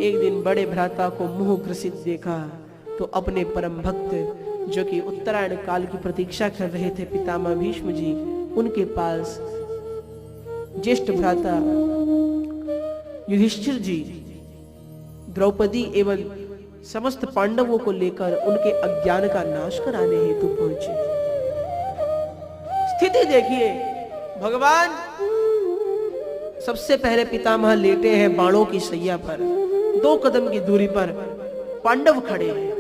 एक दिन बड़े भ्राता को मुंह ग्रसित देखा तो अपने परम भक्त जो कि उत्तरायण काल की प्रतीक्षा कर रहे थे पितामह भीष्म जी, उनके पास ज्येष्ठ भ्राता युधिष्ठिर जी द्रौपदी एवं समस्त पांडवों को लेकर उनके अज्ञान का नाश कराने हेतु पहुंचे। स्थिति देखिए, भगवान सबसे पहले पितामह लेटे हैं बाणों की सैया पर, 2 कदम की दूरी पर पांडव खड़े हैं।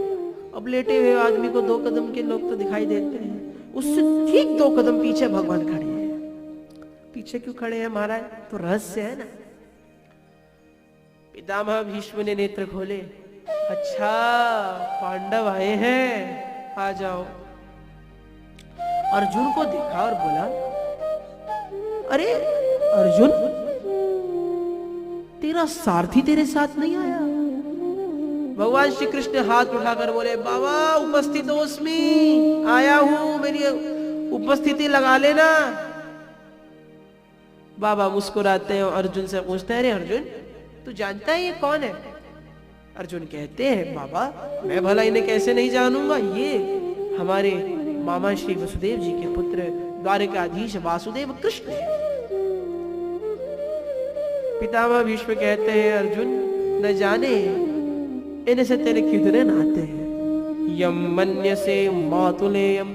अब लेटे हुए आदमी को 2 कदम के लोग तो दिखाई देते हैं, उससे ठीक 2 कदम पीछे भगवान खड़े हैं। पीछे क्यों खड़े हैं महाराज? तो रहस्य है ना। पितामह भीष्म ने नेत्र खोले, अच्छा पांडव आए हैं, आ जाओ। अर्जुन को देखा और बोला, अरे अर्जुन, तेरा सारथी तेरे साथ नहीं आया? भगवान श्री कृष्ण हाथ उठाकर बोले, बाबा उपस्थितोस्मि, आया हूं, मेरी उपस्थिति लगा लेना। बाबा मुस्कुराते हैं और अर्जुन से पूछते हैं, अरे अर्जुन, तू जानता है ये कौन है? अर्जुन कहते हैं, बाबा मैं भला इन्हें कैसे नहीं जानूंगा, ये हमारे मामा श्री वसुदेव जी के पुत्र द्वारिकाधीश वासुदेव कृष्ण है। पितामह भीष्म कहते हैं, अर्जुन न जाने इनसे तेरे कितने नाते हैं। यम मन्यसे मातुलेयम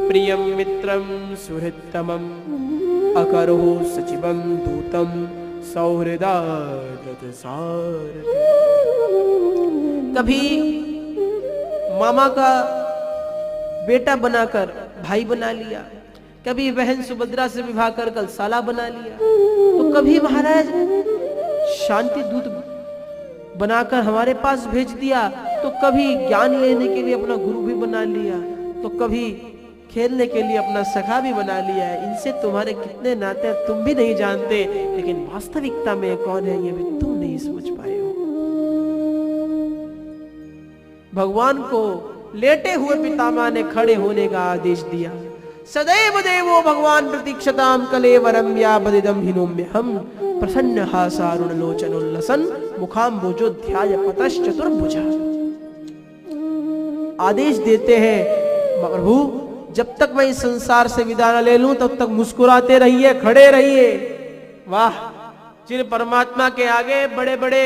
प्रियम मित्रम सुहृत्तमम अकरोः सचिवम दूतम सौहृदागत सारथि। कभी मामा का बेटा बनाकर भाई बना लिया, कभी बहन सुभद्रा से विवाह कर कल साला बना लिया, तो कभी महाराज शांति दूत बनाकर हमारे पास भेज दिया, तो कभी ज्ञान लेने के लिए अपना गुरु भी बना लिया, तो कभी खेलने के लिए अपना सखा भी बना लिया है। इनसे तुम्हारे कितने नाते तुम भी नहीं जानते, लेकिन वास्तविकता में कौन है ये भी तुम नहीं समझ पाए हो। भगवान को लेटे हुए पितामह ने खड़े होने का आदेश दिया। सदैव देवो भगवान प्रतीक्षताम कलेवरम या बदिदम हिनोम्य हम प्रसन्न हासारुण लोचनोल्लसन मुखाम्बुजो ध्याय पतश्चतुर्भुजा। आदेश देते हैं, प्रभु जब तक मैं इस संसार से विदा न ले लूं तब तक मुस्कुराते रहिए, खड़े रहिए। वाह, जिन परमात्मा के आगे बड़े बड़े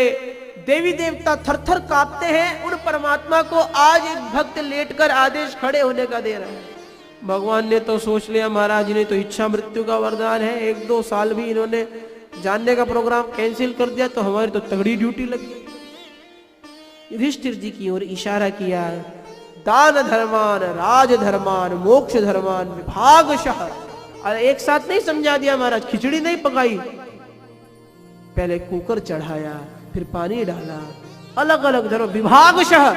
देवी देवता थरथर कांपते हैं, उन परमात्मा को आज एक भक्त लेटकर आदेश खड़े होने का दे रहा है। भगवान ने तो सोच लिया, महाराज ने तो इच्छा मृत्यु का वरदान है, 1-2 साल भी इन्होंने जानने का प्रोग्राम कैंसिल कर दिया तो हमारी तो तगड़ी ड्यूटी लगी। युधिष्ठिर जी की ओर इशारा किया, दान धर्मान राज धर्मान मोक्ष धर्मान विभागशः। अरे एक साथ नहीं समझा दिया महाराज, खिचड़ी नहीं पकाई, पहले कुकर चढ़ाया, फिर पानी डाला, अलग अलग धर्म विभागशः,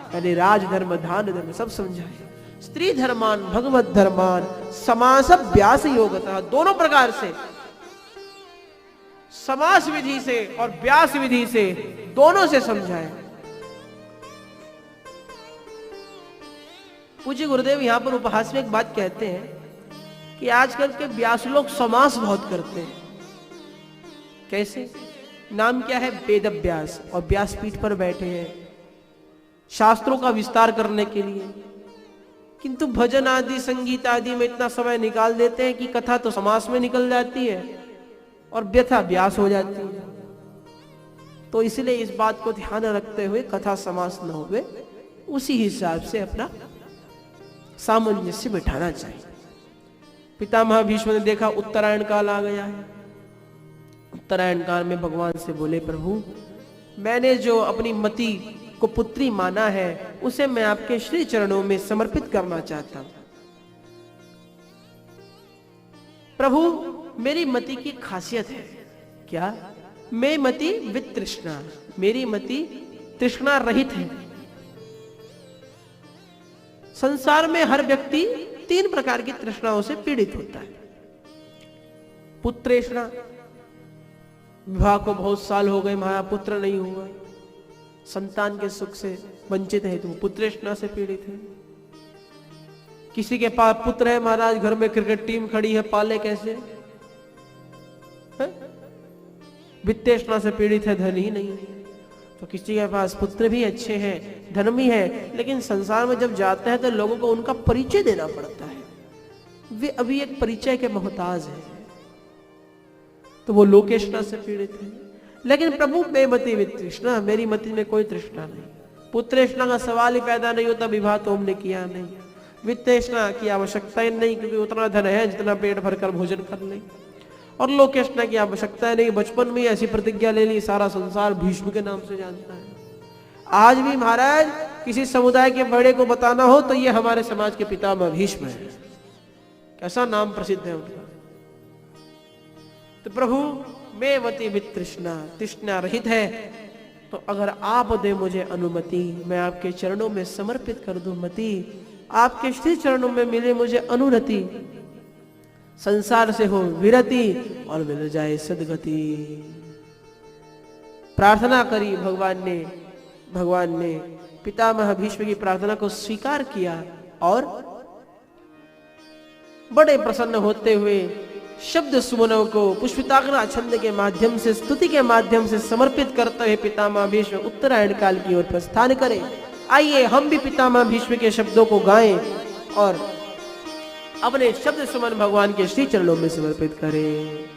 पहले राज धर्म दान धर्म सब समझाया। स्त्री धर्मान भगवत धर्मान समास व्यास योगतः, दोनों प्रकार से समास विधि से और व्यास विधि से दोनों से समझाया। पूज्य गुरुदेव यहां पर उपहास में एक बात कहते हैं कि आजकल के व्यास लोग समास बहुत करते हैं। कैसे? नाम क्या है? वेद व्यास, और व्यासपीठ पर बैठे हैं शास्त्रों का विस्तार करने के लिए, किंतु भजन आदि संगीत आदि में इतना समय निकाल देते हैं कि कथा तो समास में निकल जाती है और व्यथा व्यास हो जाती है। तो इसलिए इस बात को ध्यान रखते हुए कथा समास न होवे, उसी हिसाब से अपना सामंजस्य बिठाना चाहिए। पितामह भीष्म ने देखा उत्तरायण काल आ गया है। उत्तरायण काल में भगवान से बोले, प्रभु मैंने जो अपनी मति को पुत्री माना है उसे मैं आपके श्री चरणों में समर्पित करना चाहता हूं। प्रभु मेरी मति की खासियत है क्या? मैं मति वितृष्णा, मेरी मति तृष्णा रहित है। संसार में हर व्यक्ति 3 प्रकार की तृष्णाओं से पीड़ित होता है। पुत्रेष्णा, विवाह को बहुत साल हो गए, हमारा पुत्र नहीं हुआ, संतान के सुख से वंचित है, तो पुत्रेष्णा से पीड़ित है। किसी के पास पुत्र है महाराज, घर में क्रिकेट टीम खड़ी है, पाले कैसे? वित्तेष्णा से पीड़ित है, धन ही नहीं है, तो तो किसी के पास पुत्र भी अच्छे हैं, धन भी है, लेकिन संसार में जब जाते हैं तो लोगों को उनका परिचय देना पड़ता है, वे अभी एक परिचय के मोहताज हैं, तो वो लोकेशना से पीड़ित है। लेकिन प्रभु मैं मति वितृष्णा, मेरी मति में कोई तृष्णा नहीं, पुत्रेष्णा का सवाल ही पैदा नहीं होता, विवाह तो हमने किया नहीं, वित्तेष्णा की आवश्यकता ही नहीं क्योंकि उतना धन है जितना पेट भरकर भोजन कर ले, और लोकेष्णा की आवश्यकता नहीं, बचपन में ऐसी प्रतिज्ञा ले ली, सारा संसार भीष्म के नाम से जानता है। आज भी महाराज किसी समुदाय के बड़े को बताना हो तो ये हमारे समाज के पितामह भीष्म है, कैसा नाम प्रसिद्ध है उनका। तो प्रभु मैं मति वितृष्णा, तृष्णा रहित है, तो अगर आप दे मुझे अनुमति, मैं आपके चरणों में समर्पित कर दूं मति, आपके श्री चरणों में मिले मुझे अनुरति, संसार से हो विरति और मिल जाए सदगति। प्रार्थना करी भगवान ने पितामह भीष्म की प्रार्थना को स्वीकार किया और बड़े प्रसन्न होते हुए शब्द सुमनों को पुष्पिताग्र छंद के माध्यम से, स्तुति के माध्यम से समर्पित करते हुए पितामह भीष्म उत्तरायण काल की ओर प्रस्थान करें। आइए हम भी पितामह भीष्म के शब्दों को गाएं और अपने शब्द सुमन भगवान के श्री चरणों में समर्पित करें।